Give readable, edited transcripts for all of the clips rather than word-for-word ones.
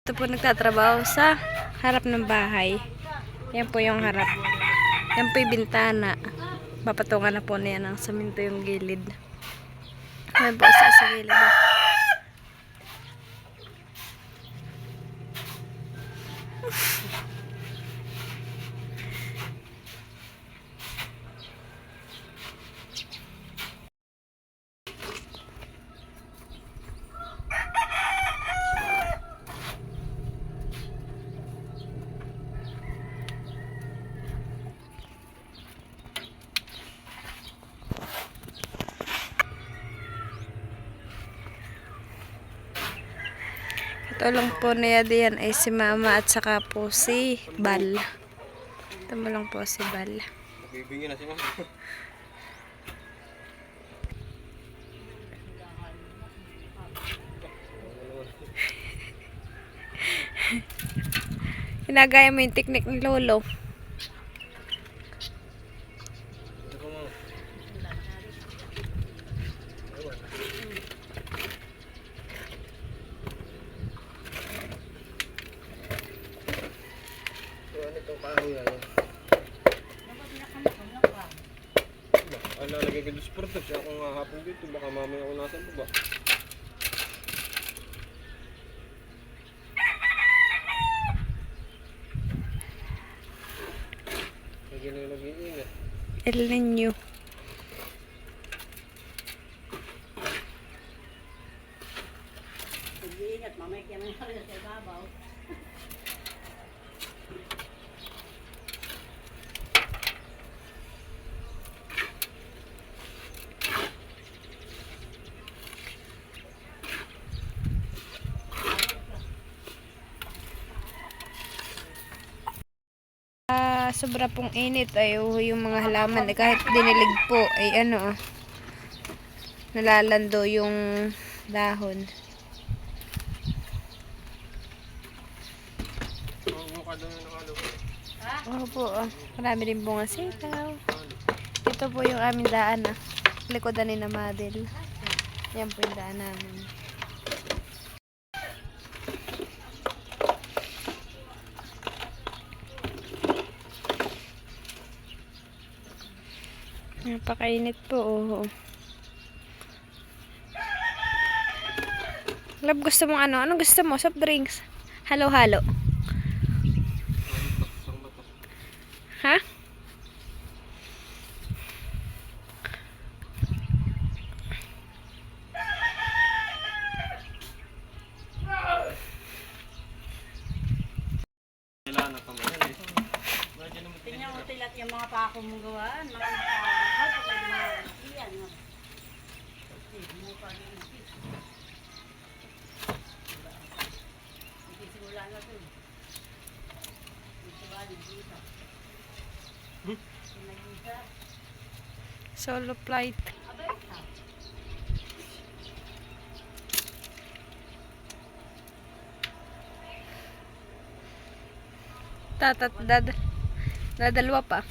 Ito po nagtatrabaho sa harap ng bahay. Yan po yung harap. Yan po yung bintana. Papatungan na po niya ng saminto yung gilid. Yan po sa gilid. Tulong po niya diyan ay si Mama at saka po si Bal. Tumulong po si Bal. Bibingin na si Mama. Ginagaya mo yung teknik ni Lolo. Lalagay ka doon sa portal. Siya akong hapon dito. Baka mamaya ako nasan pa ba? Lagi na yung nag-iingat. El Niño. Nag-iingat, mamaya kaya na sa ibabaw. Sobra pong init ay yung mga halaman eh, kahit dinilig po ay nalalando yung dahon. Oo po, marami din bunga sitaw. Ito po yung aming daan likodan ni na Madel. Yan po yung daan namin. Napakainit po, oh. Love, gusto mong ano? Anong gusto mo? Soft drinks? Halo-halo. Ha? Tingnan mo tilat yung mga pako mong gawaan. Mga nakakot pag iyan. Simula na ito. Solo flight. Dadalwa pa.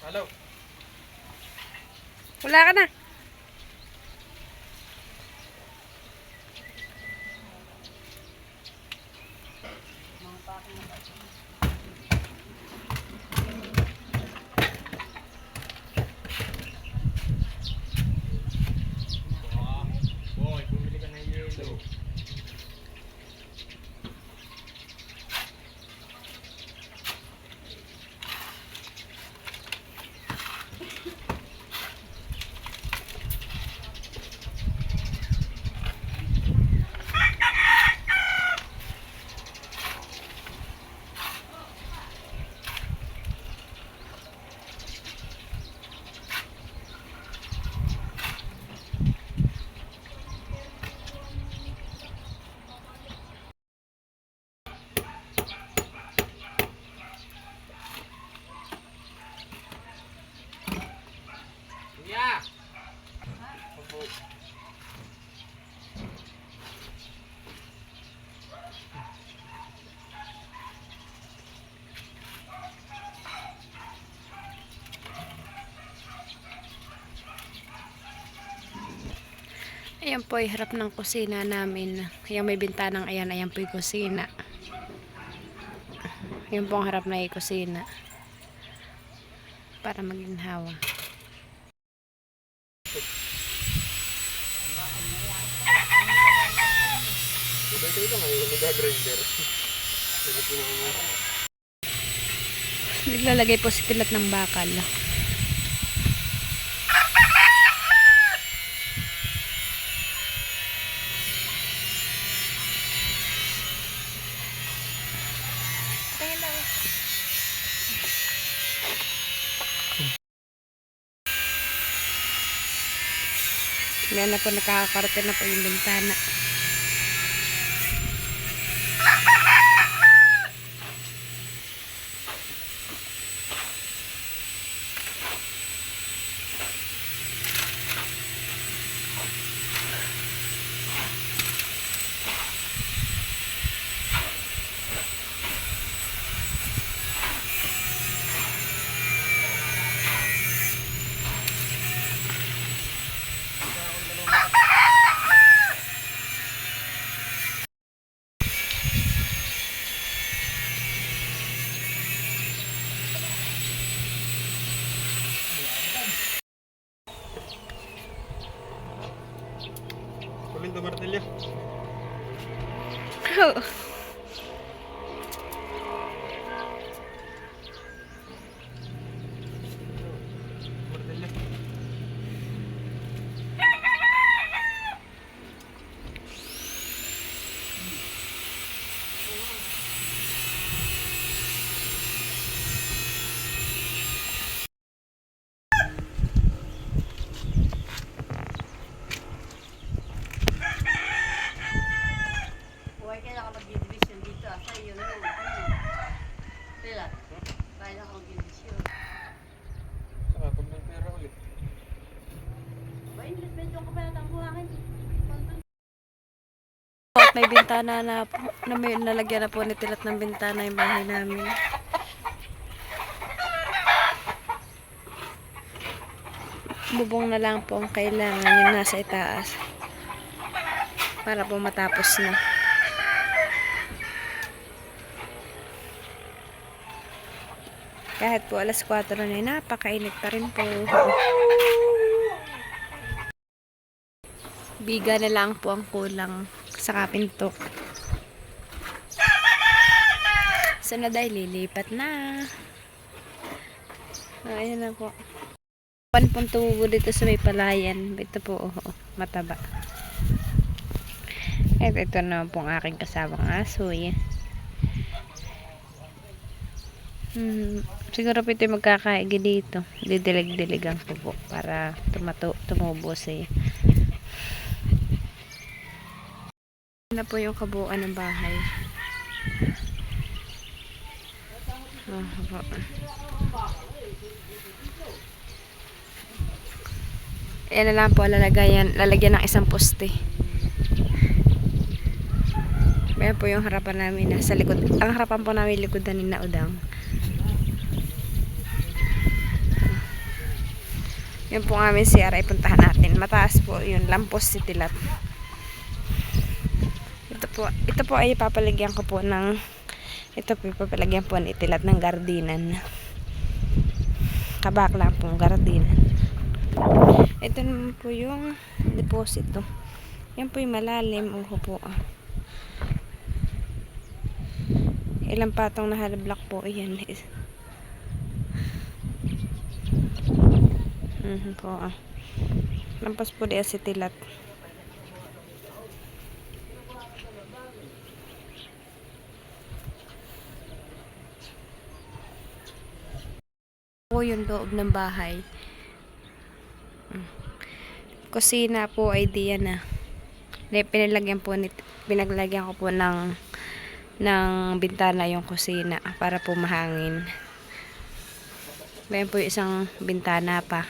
Hello. Wala ka na. Boy, bumili ka ng yelo. Ayan po ay harap ng kusina namin. Yung may bintanang ayan, ayan po yung kusina. Yung po ang harap na yung kusina. Para maginhawa. Diba ito lang, ay nag-grinder. Naglalagay po si Tilat ng bakal. Ngayon na po nakakakarte na po yung bintana. Kulindo martilyo. Martilyo. Huwag kayo nakapag-division dito. Sa iyo na yun. Tilat. Kaya nakapag-division. Saka pag may pera ulit. Ba, investment yung kapala ng buhangin. At may bintana na po, na may nalagyan na po ni Tilat ng bintana yung bahay namin. Bubong na lang po ang kailangan yung nasa itaas. Para po matapos na. Kahit po alas 4 na napakainit pa rin po. Biga na lang po ang kulang sa kapinto. Sunod ay lilipat na. Ayan na po. Pan pong tubo dito sa may palayan. Ito po, mataba. At ito naman po ang aking kasawang asoy. Siguro po ito magkakaigi dito. Didilig-diligan ko po para tumubo siya. Na po yung kabuuan ng bahay. Ayan na lang po lalagyan ng isang poste. Ayan po yung harapan namin sa likod. Ang harapan po namin likodan ni Naudang. Yan po ang aming CR ay puntahan natin. Mataas po yung lampos si Tilat. Ito po ay papalagyan ko po ng papalagyan po ni Tilat ng gardinan. Kabak lang po gardinan. Ito naman po yung deposito. Yan po yung malalim. Po. Ilang patong na hollow block po. Yan. Po. Lampas po diya si Tilat. Po yung loob ng bahay. Kusina po ay diyan na. Pinaglagyan ko po ng bintana yung kusina para po mahangin. Bayan po yung isang bintana pa.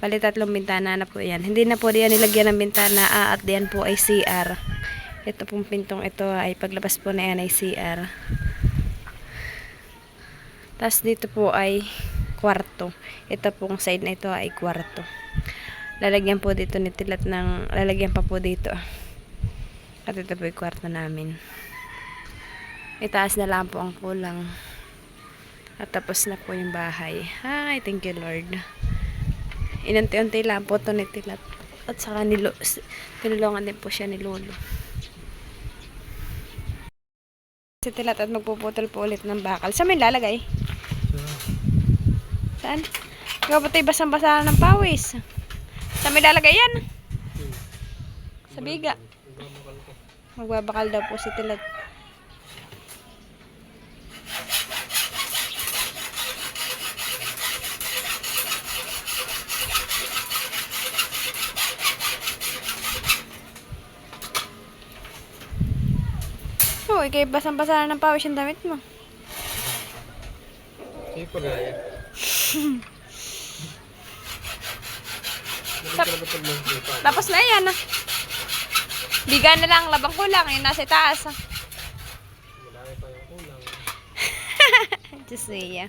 Bali 3 bintana na po yan. Hindi na po diyan nilagyan ng bintana at diyan po ay CR. Ito pong pintong ito ay paglabas po na yan ay CR. Tapos dito po ay kwarto. Ito pong side na ito ay kwarto. lalagyan po dito ni Tilat ng, lalagyan pa po dito. At ito po yung kwarto namin. Itaas na lang po ang kulang. At tapos na po yung bahay. Ay, thank you Lord. Inunti-unti lang po ito ni Tilat. At saka tinulungan din po siya ni Lolo. Si Tilat at magpuputol po ulit ng bakal. Saan may lalagay? Saan? Ikaw ba tayo basang-basa ng pawis? Saan may lalagay yan? Sa biga. Magbabakal daw po si Tilat. Oh, ikay basang-basa ng pawis yung damit mo. Sige pa gaya. Tapos na yan. Biga na lang, labang kulang. Yung nasa itaas. Malaki pa yung kulang. Diyos niya.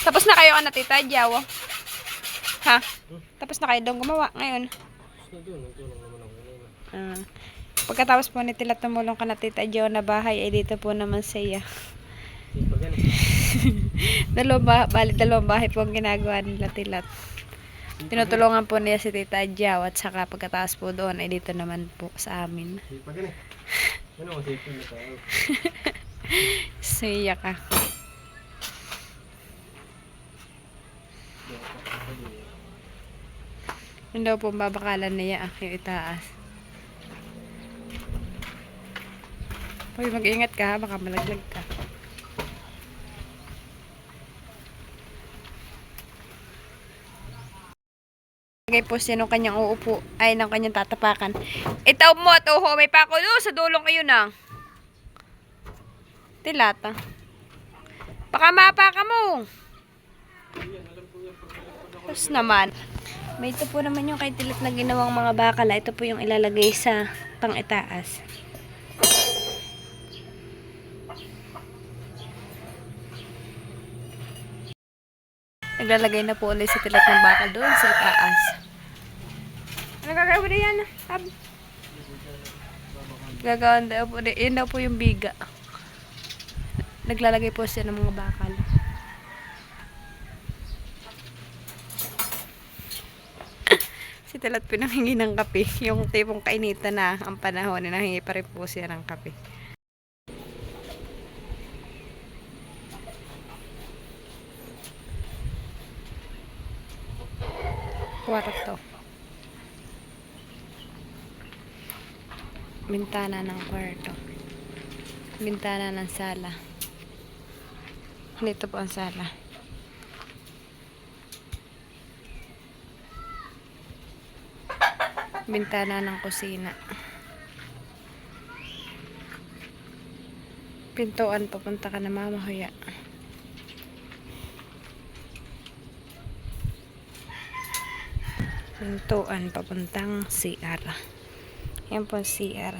Tapos na kayo na Tita Jaw? Ha? Tapos na kayo doon gumawa ngayon? Gusto doon, nagtulong naman ako ngayon. Pagkatapos po ni Tila tumulong ka na Tita Jaw na bahay, ay dito po naman siya. Sige pa ganun. Dalawang bahay po ang ginagawa nila Tilat. Tinutulungan po niya si Tita Jaw at saka pagkatapos po doon ay dito naman po sa amin. Sige pa ganun. Ano kasi ito na tayo? Siya ka. Yun daw po babakalan niya yung itaas. Hoy, mag-ingat ka ha, baka malaglag ka. Lagay po siya nung kanyang uupo, ay ng kanyang tatapakan. Itaw mo at uho, may pako doon sa dulong ayun na. Tilata. Baka mapaka mo. Tapos naman. May ito po naman yung kay Tilat na ginawang mga bakala. Ito po yung ilalagay sa pang-itaas. Naglalagay na po ulit si Tilat ng bakal doon sa itaas. Ano gagawin na yan? Gagawin daw po. Yun daw po yung biga. Naglalagay po siya ng mga bakal. Si Tilat pinanghingi ng kape. Yung tipong kainitan na ang panahon, nahingi pa rin po siya ng kape. Kwarto. Bintana ng kwarto. Bintana ng sala. Dito po ang sala. Bintana ng kusina. Pintuan papunta ka na Mamahuya. Pintuan papuntang CR. Yan po CR.